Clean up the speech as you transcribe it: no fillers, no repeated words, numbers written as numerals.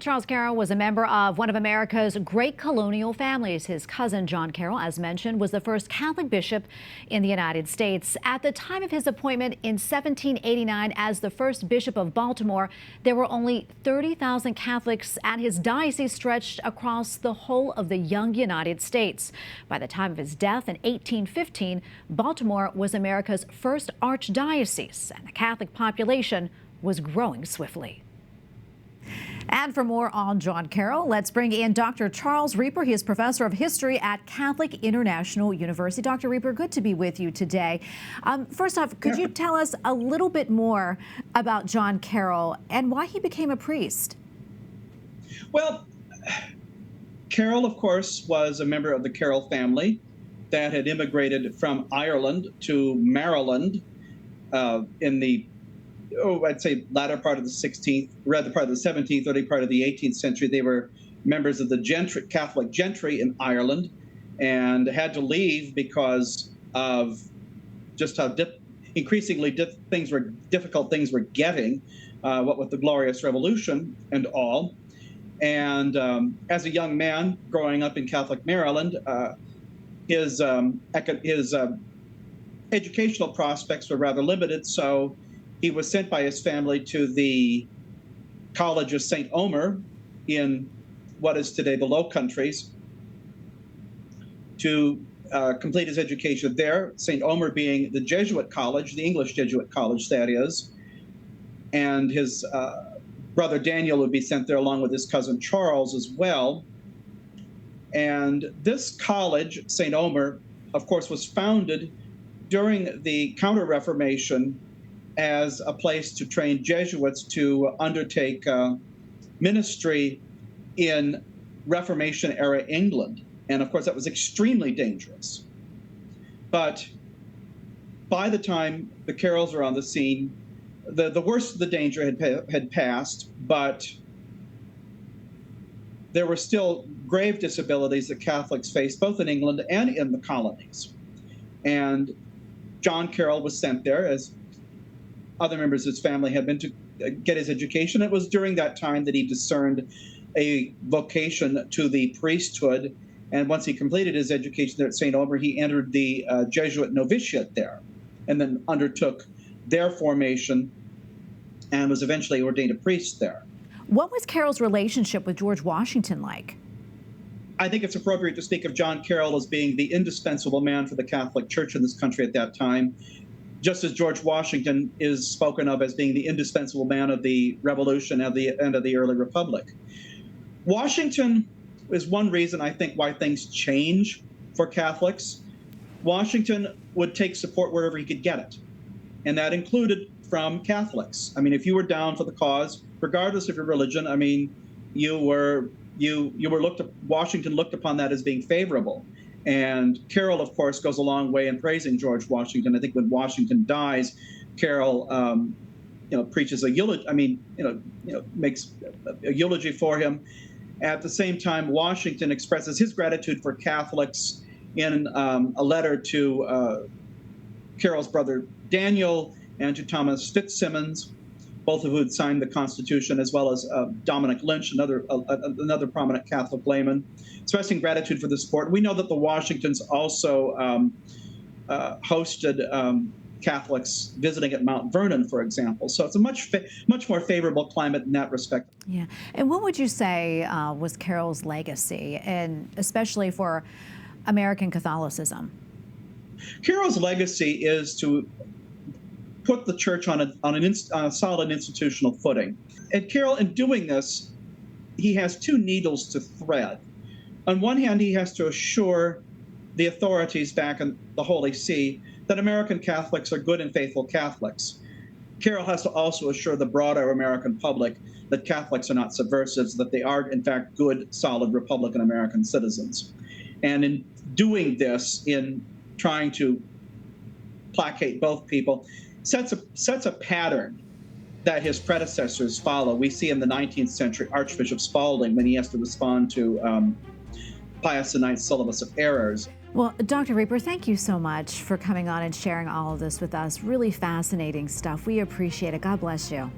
Charles Carroll was a member of one of America's great colonial families. His cousin, John Carroll, as mentioned, was the first Catholic bishop in the United States. At the time of his appointment in 1789 as the first bishop of Baltimore, there were only 30,000 Catholics, and his diocese stretched across the whole of the young United States. By the time of his death in 1815, Baltimore was America's first archdiocese, and the Catholic population was growing swiftly. And for more on John Carroll, let's bring in Dr. Charles Rieper. He is professor of history at Catholic International University. Dr. Rieper, good to be with you today. First off, could you tell us a little bit more about John Carroll and why he became a priest? Well, Carroll, of course, was a member of the Carroll family that had immigrated from Ireland to Maryland in the I'd say latter part of the 16th, rather part of the 17th, early part of the 18th century. They were members of the Catholic gentry in Ireland, and had to leave because of just how increasingly difficult things were getting, what with the Glorious Revolution and all. And as a young man growing up in Catholic Maryland, his educational prospects were rather limited, so he was sent by his family to the College of St. Omer in what is today the Low Countries to complete his education there, St. Omer being the Jesuit college, the English Jesuit college, that is. And his brother Daniel would be sent there along with his cousin Charles as well. And this college, St. Omer, of course, was founded during the Counter-Reformation as a place to train Jesuits to undertake ministry in Reformation-era England. And of course, that was extremely dangerous. But by the time the Carrolls were on the scene, the worst of the danger had passed, but there were still grave disabilities that Catholics faced, both in England and in the colonies. And John Carroll was sent there, as other members of his family had been, to get his education. It was during that time that he discerned a vocation to the priesthood. And once he completed his education there at St. Omer, he entered the Jesuit novitiate there and then undertook their formation and was eventually ordained a priest there. What was Carroll's relationship with George Washington like? I think it's appropriate to speak of John Carroll as being the indispensable man for the Catholic Church in this country at that time, just as George Washington is spoken of as being the indispensable man of the Revolution and the end of the early Republic. Washington is one reason, I think, why things change for Catholics. Washington would take support wherever he could get it, and that included from Catholics. I mean, if you were down for the cause, regardless of your religion, I mean, Washington looked upon that as being favorable. And Carroll, of course, goes a long way in praising George Washington. I think when Washington dies, Carroll, preaches a eulogy. Makes a eulogy for him. At the same time, Washington expresses his gratitude for Catholics in a letter to Carroll's brother Daniel and to Thomas Fitzsimmons, both of whom had signed the Constitution, as well as Dominic Lynch, another prominent Catholic layman, expressing gratitude for the support. We know that the Washingtons also hosted Catholics visiting at Mount Vernon, for example. So it's a much more favorable climate in that respect. Yeah. And what would you say was Carroll's legacy, and especially for American Catholicism? Carroll's legacy is to put the church on a solid institutional footing. And Carroll, in doing this, he has two needles to thread. On one hand, he has to assure the authorities back in the Holy See that American Catholics are good and faithful Catholics. Carroll has to also assure the broader American public that Catholics are not subversives, that they are, in fact, good, solid Republican American citizens. And in doing this, in trying to placate both people, sets a pattern that his predecessors follow. We see in the 19th century Archbishop Spalding when he has to respond to Pius IX's syllabus of errors. Well, Dr. Rieper, thank you so much for coming on and sharing all of this with us. Really fascinating stuff. We appreciate it. God bless you.